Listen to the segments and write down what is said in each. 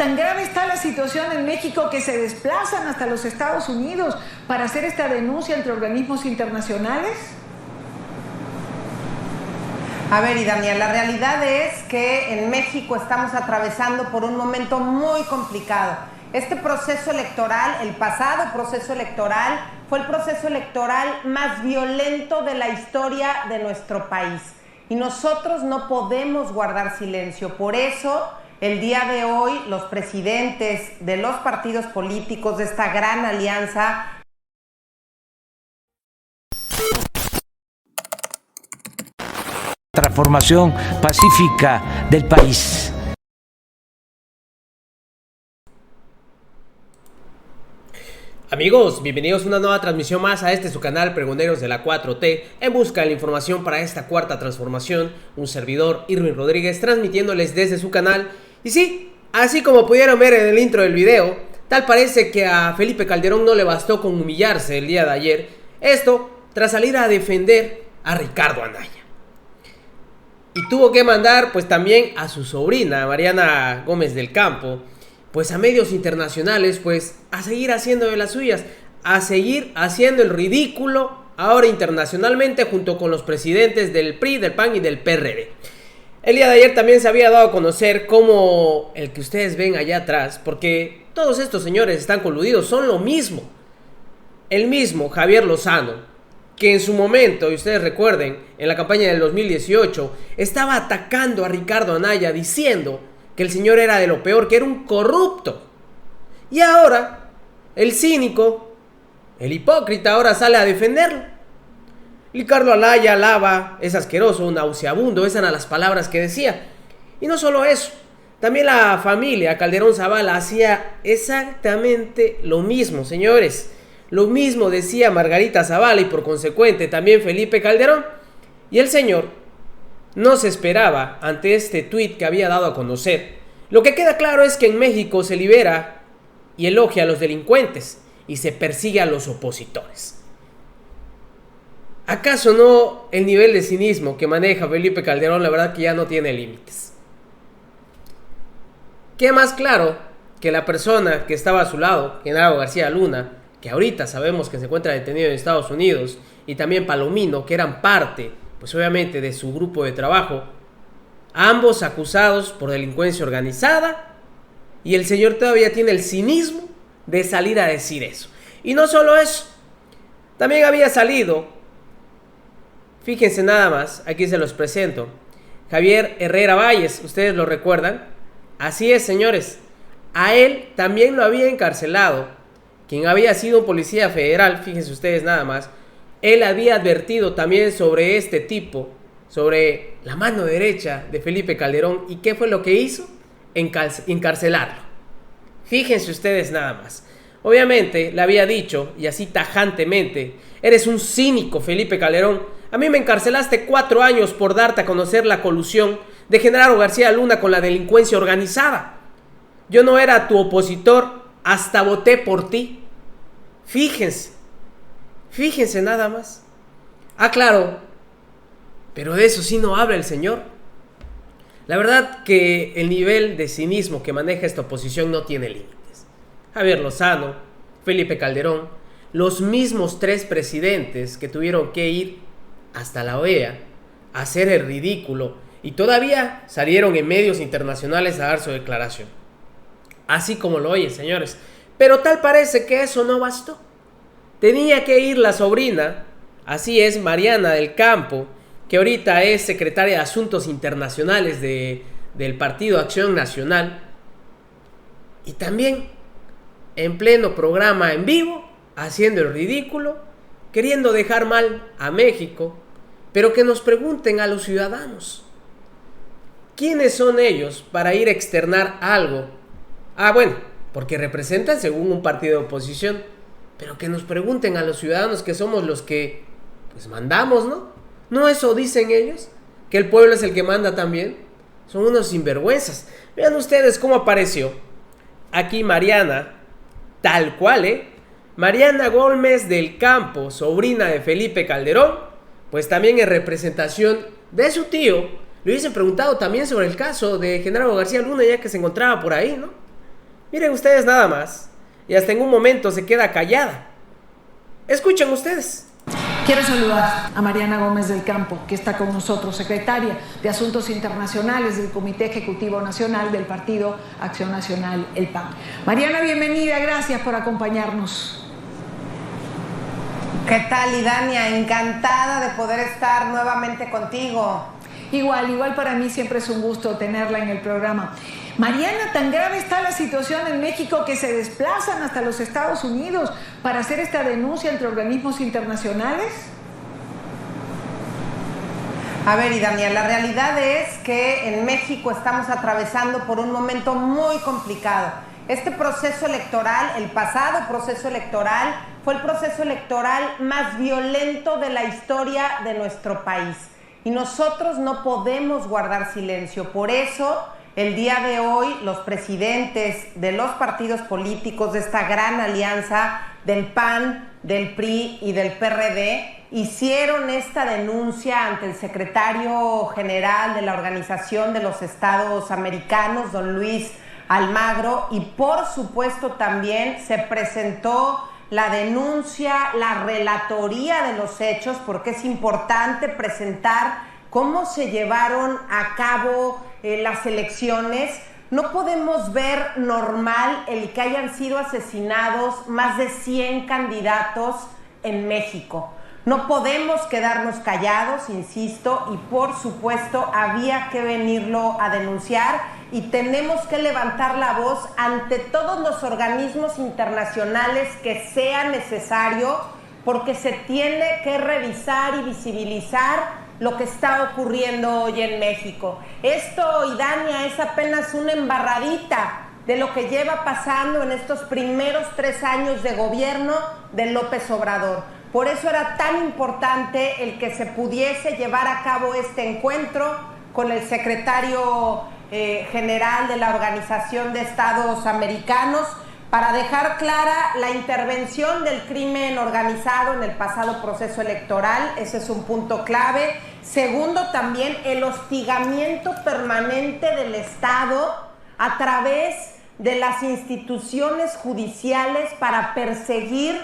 Tan grave está la situación en México que se desplazan hasta los Estados Unidos para hacer esta denuncia entre organismos internacionales. A ver, y Daniel, la realidad es que en México estamos atravesando por un momento muy complicado. Este proceso electoral, el pasado proceso electoral, fue el proceso electoral más violento de la historia de nuestro país. Y nosotros no podemos guardar silencio. Por eso, el día de hoy, los presidentes de los partidos políticos de esta gran alianza transformación pacífica del país. Amigos, bienvenidos a una nueva transmisión más a su canal Pregoneros de la 4T, en busca de la información para esta cuarta transformación. Un servidor, Irving Rodríguez, transmitiéndoles desde su canal. Y sí, así como pudieron ver en el intro del video, tal parece que a Felipe Calderón no le bastó con humillarse el día de ayer. Esto tras salir a defender a Ricardo Anaya. Y tuvo que mandar pues también a su sobrina, Mariana Gómez del Campo, pues a medios internacionales, pues a seguir haciendo de las suyas, a seguir haciendo el ridículo ahora internacionalmente junto con los presidentes del PRI, del PAN y del PRD. El día de ayer también se había dado a conocer cómo el que ustedes ven allá atrás, porque todos estos señores están coludidos, son lo mismo. El mismo Javier Lozano, que en su momento, y ustedes recuerden, en la campaña del 2018, estaba atacando a Ricardo Anaya diciendo que el señor era de lo peor, que era un corrupto. Y ahora, el cínico, el hipócrita, ahora sale a defenderlo. Ricardo Anaya alaba, es asqueroso, nauseabundo, esas eran las palabras que decía. Y no solo eso, también la familia Calderón Zavala hacía exactamente lo mismo, señores. Lo mismo decía Margarita Zavala y por consecuente también Felipe Calderón. Y el señor no se esperaba ante este tuit que había dado a conocer. Lo que queda claro es que en México se libera y elogia a los delincuentes y se persigue a los opositores. ¿Acaso no el nivel de cinismo que maneja Felipe Calderón, la verdad que ya no tiene límites? ¿Qué más claro que la persona que estaba a su lado, Genaro García Luna, que ahorita sabemos que se encuentra detenido en Estados Unidos, y también Palomino, que eran parte, pues obviamente, de su grupo de trabajo, ambos acusados por delincuencia organizada, y el señor todavía tiene el cinismo de salir a decir eso? Y no solo eso, también había salido, fíjense nada más, aquí se los presento, Javier Herrera Valles, ustedes lo recuerdan. Así es, señores, a él también lo había encarcelado quien había sido un policía federal, fíjense ustedes nada más. Él había advertido también sobre este tipo, sobre la mano derecha de Felipe Calderón. ¿Y qué fue lo que hizo? Encarcelarlo. Fíjense ustedes nada más. Obviamente le había dicho, y así tajantemente: eres un cínico, Felipe Calderón. A mí me encarcelaste 4 años por darte a conocer la colusión de Genaro García Luna con la delincuencia organizada. Yo no era tu opositor, hasta voté por ti. Fíjense nada más. Ah, claro, pero de eso sí no habla el señor. La verdad que el nivel de cinismo que maneja esta oposición no tiene límites. Javier Lozano, Felipe Calderón, los mismos 3 presidentes que tuvieron que ir hasta la OEA a hacer el ridículo y todavía salieron en medios internacionales a dar su declaración. Así como lo oyen, señores. Pero tal parece que eso no bastó. Tenía que ir la sobrina, así es, Mariana del Campo, que ahorita es secretaria de Asuntos Internacionales del Partido Acción Nacional. Y también en pleno programa en vivo, haciendo el ridículo, queriendo dejar mal a México. Pero que nos pregunten a los ciudadanos, ¿quiénes son ellos para ir a externar algo? Ah, bueno, porque representan según un partido de oposición, pero que nos pregunten a los ciudadanos, que somos los que pues mandamos, ¿no? ¿No eso dicen ellos? ¿Que el pueblo es el que manda también? Son unos sinvergüenzas. Vean ustedes cómo apareció aquí Mariana, tal cual, Mariana Gómez del Campo, sobrina de Felipe Calderón, pues también en representación de su tío. Le hubiesen preguntado también sobre el caso de Genaro García Luna, ya que se encontraba por ahí, ¿no? Miren ustedes nada más. Y hasta en un momento se queda callada. Escuchen ustedes. Quiero saludar a Mariana Gómez del Campo, que está con nosotros, secretaria de Asuntos Internacionales del Comité Ejecutivo Nacional del Partido Acción Nacional, el PAN. Mariana, bienvenida, gracias por acompañarnos. ¿Qué tal, Idania? Encantada de poder estar nuevamente contigo. Igual para mí siempre es un gusto tenerla en el programa. Mariana, tan grave está la situación en México que se desplazan hasta los Estados Unidos para hacer esta denuncia entre organismos internacionales. A ver, Idania, la realidad es que en México estamos atravesando por un momento muy complicado. Este proceso electoral, el pasado proceso electoral, fue el proceso electoral más violento de la historia de nuestro país. Y nosotros no podemos guardar silencio. Por eso, el día de hoy, los presidentes de los partidos políticos de esta gran alianza del PAN, del PRI y del PRD hicieron esta denuncia ante el secretario general de la Organización de los Estados Americanos, don Luis Almagro, y por supuesto también se presentó la denuncia, la relatoría de los hechos, porque es importante presentar cómo se llevaron a cabo las elecciones. No podemos ver normal el que hayan sido asesinados más de 100 candidatos en México. No podemos quedarnos callados, insisto, y por supuesto había que venirlo a denunciar y tenemos que levantar la voz ante todos los organismos internacionales que sea necesario, porque se tiene que revisar y visibilizar lo que está ocurriendo hoy en México. Esto, Idania, es apenas una embarradita de lo que lleva pasando en estos primeros 3 años de gobierno de López Obrador. Por eso era tan importante el que se pudiese llevar a cabo este encuentro con el secretario general de la Organización de Estados Americanos, para dejar clara la intervención del crimen organizado en el pasado proceso electoral. Ese es un punto clave. Segundo, también el hostigamiento permanente del Estado a través de las instituciones judiciales para perseguir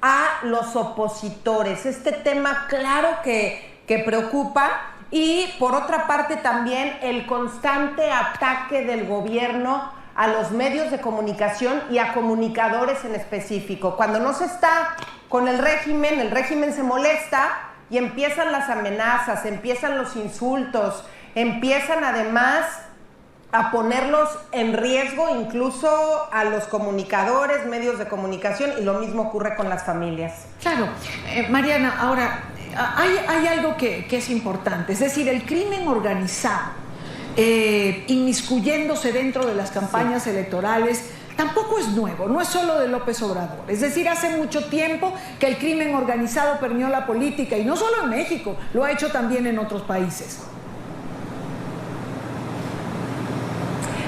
a los opositores. Este tema, claro que preocupa. Y por otra parte también el constante ataque del gobierno a los medios de comunicación y a comunicadores en específico. Cuando no se está con el régimen se molesta y empiezan las amenazas, empiezan los insultos, empiezan además a ponerlos en riesgo incluso a los comunicadores, medios de comunicación, y lo mismo ocurre con las familias. Claro, Mariana, ahora hay algo que es importante, es decir, el crimen organizado inmiscuyéndose dentro de las campañas electorales tampoco es nuevo, no es solo de López Obrador. Es decir, hace mucho tiempo que el crimen organizado permeó la política, y no solo en México, lo ha hecho también en otros países.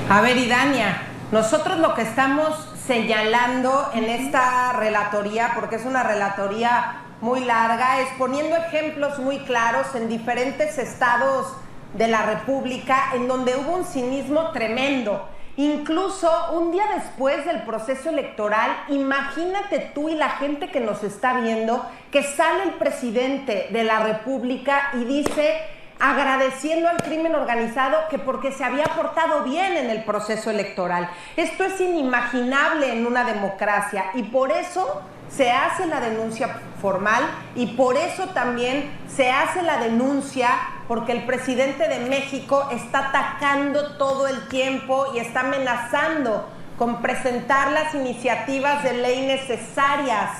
A ver, Idania, nosotros lo que estamos señalando en esta relatoría, porque es una relatoría muy larga, es poniendo ejemplos muy claros en diferentes estados de la República en donde hubo un cinismo tremendo. Incluso un día después del proceso electoral, imagínate tú y la gente que nos está viendo, que sale el presidente de la República y dice, agradeciendo al crimen organizado, que porque se había portado bien en el proceso electoral. Esto es inimaginable en una democracia, y por eso se hace la denuncia formal, y por eso también se hace la denuncia, porque el presidente de México está atacando todo el tiempo y está amenazando con presentar las iniciativas de ley necesarias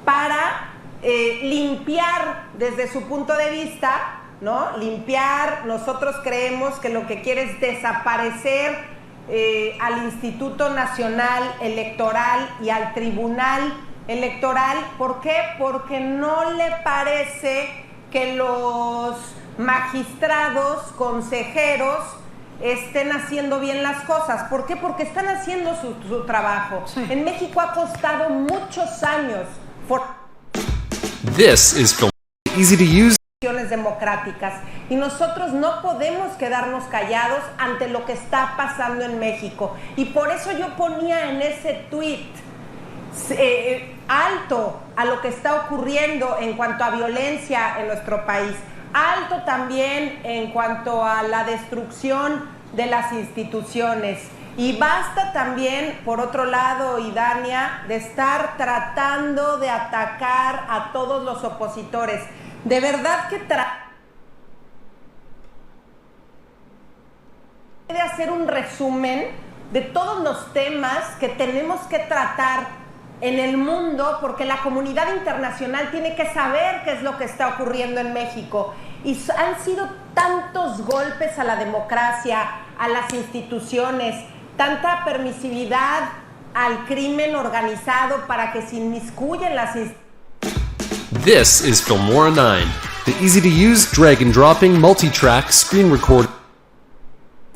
para limpiar desde su punto de vista, ¿no? Limpiar. Nosotros creemos que lo que quiere es desaparecer al Instituto Nacional Electoral y al Tribunal Electoral. ¿Por qué? Porque no le parece que los magistrados, consejeros, estén haciendo bien las cosas. ¿Por qué? Porque están haciendo su trabajo. Sí. En México ha costado muchos años. This is easy to use. democráticas, y nosotros no podemos quedarnos callados ante lo que está pasando en México. Y por eso yo ponía en ese tuit alto a lo que está ocurriendo en cuanto a violencia en nuestro país, alto también en cuanto a la destrucción de las instituciones. Y basta también, por otro lado, Idania, de estar tratando de atacar a todos los opositores. De verdad que de hacer un resumen de todos los temas que tenemos que tratar en el mundo, porque la comunidad internacional tiene que saber qué es lo que está ocurriendo en México. Y han sido tantos golpes a la democracia, a las instituciones, tanta permisividad al crimen organizado para que se inmiscuyan las instituciones. This is Filmora 9, the easy-to-use drag-and-dropping multi-track screen recorder.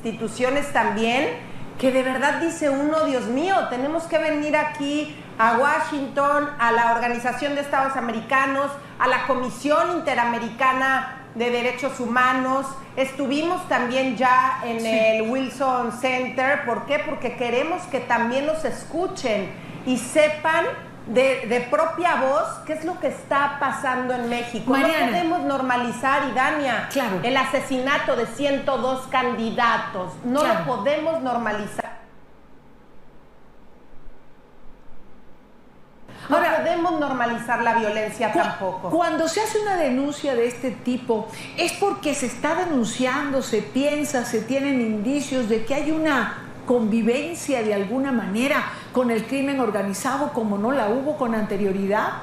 Instituciones también, que de verdad dice uno, Dios mío, tenemos que venir aquí a Washington, a la Organización de Estados Americanos, a la Comisión Interamericana de Derechos Humanos. Estuvimos también ya en el Wilson Center. ¿Por qué? Porque queremos que también nos escuchen y sepan de propia voz qué es lo que está pasando en México. Mariana, no podemos normalizar, Idania, claro, el asesinato de 102 candidatos. No lo podemos normalizar. No podemos normalizar la violencia tampoco. Cuando se hace una denuncia de este tipo, es porque se está denunciando, se piensa, se tienen indicios de que hay una convivencia de alguna manera con el crimen organizado como no la hubo con anterioridad.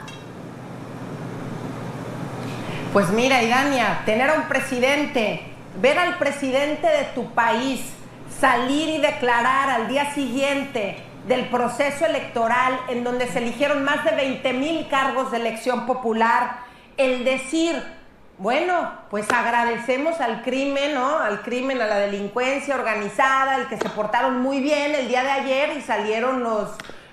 Pues mira, Idania, tener a un presidente, ver al presidente de tu país salir y declarar al día siguiente del proceso electoral en donde se eligieron más de 20,000 cargos de elección popular, el decir, bueno, pues agradecemos al crimen, ¿no? Al crimen, a la delincuencia organizada, el que se portaron muy bien el día de ayer y salieron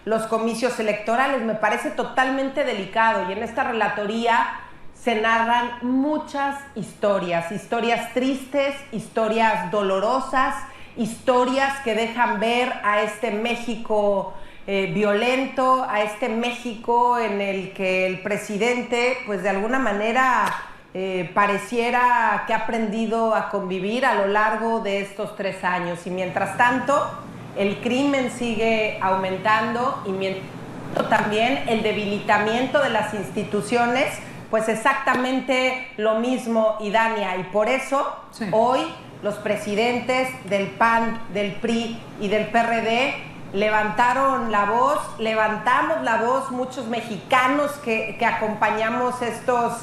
los comicios electorales. Me parece totalmente delicado, y en esta relatoría se narran muchas historias, historias tristes, historias dolorosas, historias que dejan ver a este México violento, a este México en el que el presidente, pues de alguna manera pareciera que ha aprendido a convivir a lo largo de estos 3 años. Y mientras tanto, el crimen sigue aumentando, y mientras también el debilitamiento de las instituciones, pues exactamente lo mismo, Idania. Y por eso, hoy, los presidentes del PAN, del PRI y del PRD levantaron la voz, levantamos la voz, muchos mexicanos que acompañamos estos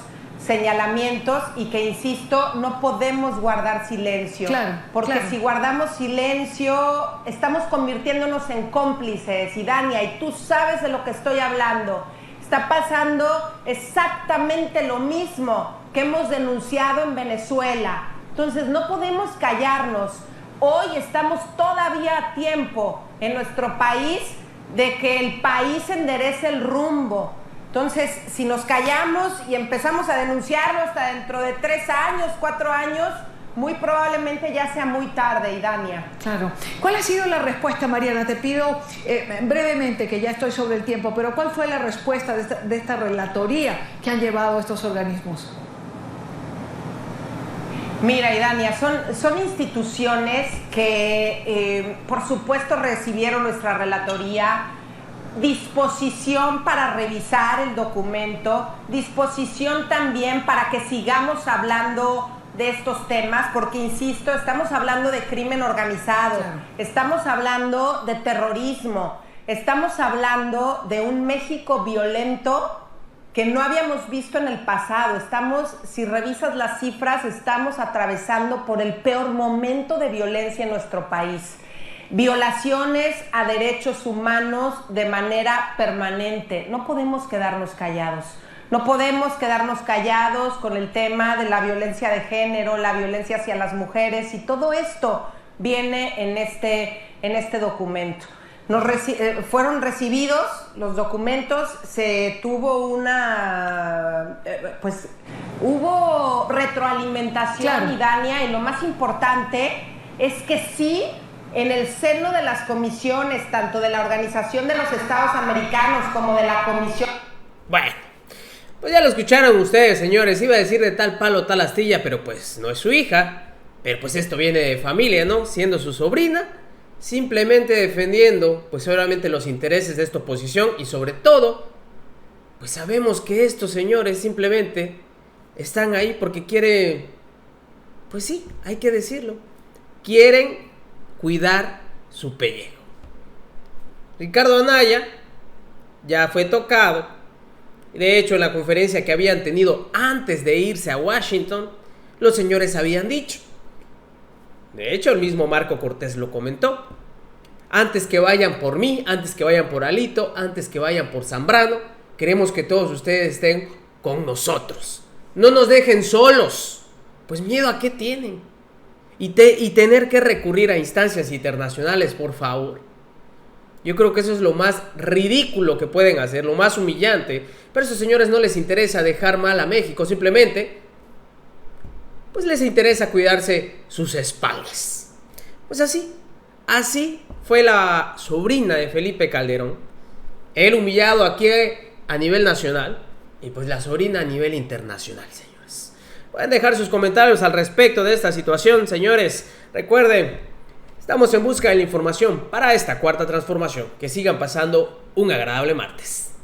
señalamientos, y que, insisto, no podemos guardar silencio. Porque si guardamos silencio, estamos convirtiéndonos en cómplices, Idania, y tú sabes de lo que estoy hablando. Está pasando exactamente lo mismo que hemos denunciado en Venezuela. Entonces no podemos callarnos. Hoy estamos todavía a tiempo en nuestro país de que el país enderece el rumbo. Entonces, si nos callamos y empezamos a denunciarlo hasta dentro de 3 años, 4 años, muy probablemente ya sea muy tarde, Idania. Claro. ¿Cuál ha sido la respuesta, Mariana? Te pido brevemente, que ya estoy sobre el tiempo, pero ¿cuál fue la respuesta de esta relatoría que han llevado estos organismos? Mira, Idania, son instituciones que, por supuesto, recibieron nuestra relatoría, disposición para revisar el documento, disposición también para que sigamos hablando de estos temas, porque, insisto, estamos hablando de crimen organizado, estamos hablando de terrorismo, estamos hablando de un México violento que no habíamos visto en el pasado. Si revisas las cifras, estamos atravesando por el peor momento de violencia en nuestro país. Violaciones a derechos humanos de manera permanente. No podemos quedarnos callados. No podemos quedarnos callados con el tema de la violencia de género, la violencia hacia las mujeres, y todo esto viene en este documento. fueron recibidos los documentos, se tuvo hubo retroalimentación, claro. Y Dania, y lo más importante es que sí, en el seno de las comisiones, tanto de la Organización de los Estados Americanos como de la Comisión... Bueno, pues ya lo escucharon ustedes, señores. Iba a decir de tal palo, tal astilla, pero pues no es su hija. Pero pues esto viene de familia, ¿no? Siendo su sobrina, simplemente defendiendo, pues obviamente los intereses de esta oposición. Y sobre todo, pues sabemos que estos señores simplemente están ahí porque quieren, pues sí, hay que decirlo, quieren cuidar su pellejo. Ricardo Anaya ya fue tocado. De hecho, en la conferencia que habían tenido antes de irse a Washington, los señores habían dicho. De hecho, el mismo Marco Cortés lo comentó. Antes que vayan por mí, antes que vayan por Alito, antes que vayan por Zambrano, queremos que todos ustedes estén con nosotros. No nos dejen solos. Pues miedo a qué tienen. Y tener que recurrir a instancias internacionales, por favor. Yo creo que eso es lo más ridículo que pueden hacer, lo más humillante. Pero a esos señores no les interesa dejar mal a México, simplemente pues les interesa cuidarse sus espaldas. Pues así fue la sobrina de Felipe Calderón. Él humillado aquí a nivel nacional y pues la sobrina a nivel internacional, señores. Pueden dejar sus comentarios al respecto de esta situación, señores. Recuerden, estamos en busca de la información para esta cuarta transformación. Que sigan pasando un agradable martes.